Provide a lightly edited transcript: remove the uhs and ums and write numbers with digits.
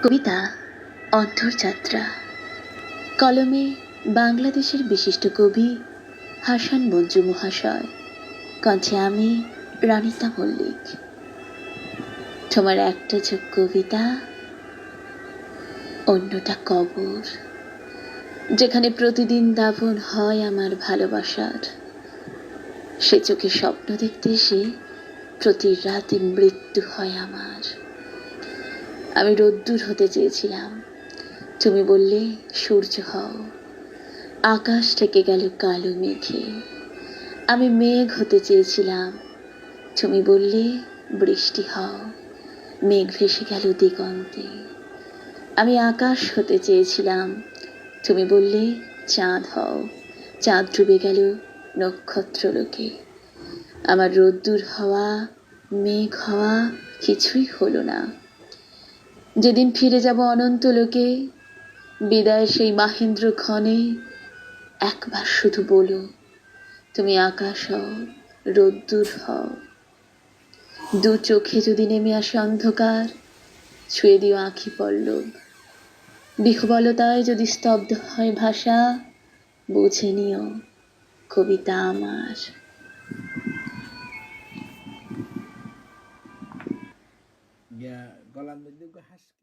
কবিতা অন্তরযাত্রা, কলমে বাংলাদেশের বিশিষ্ট কবি হাসান মঞ্জু মহাশয়, কণ্ঠে আমি রানিতা মল্লিক। তোমার একটা চোখ কবিতা, অন্যটা কবর, যেখানে প্রতিদিন দাফন হয় আমার ভালোবাসার। সে চোখে স্বপ্ন দেখতে এসে প্রতি রাতে মৃত্যু হয় আমার। আমি রোদ্দুর হতে চেয়েছিলাম, তুমি বললে সূর্য হও। আকাশ থেকে গেল কালো মেঘে। আমি মেঘ হতে চেয়েছিলাম, তুমি বললে বৃষ্টি হও। মেঘ ভেসে গেল দিগন্তে। আমি আকাশ হতে চেয়েছিলাম, তুমি বললে চাঁদ হও। চাঁদ ডুবে গেল নক্ষত্রলোকে। আমার রোদ্দুর হওয়া, মেঘ হওয়া কিছুই হলো না। যেদিন ফিরে যাব অনন্ত লোকে, বিদায় সেই মাহেন্দ্র ক্ষণে, একবার শুধু বলো, তুমি আকাশ হও, রোদ্দুর হও। দু চোখে যদি নেমে আসে অন্ধকার, ছুঁয়ে দিও আঁখি পল্লব। বিহ্বলতায় যদি স্তব্ধ হয় ভাষা, বুঝে নিও কবিতা আমার। গলার মধ্যে হাসকি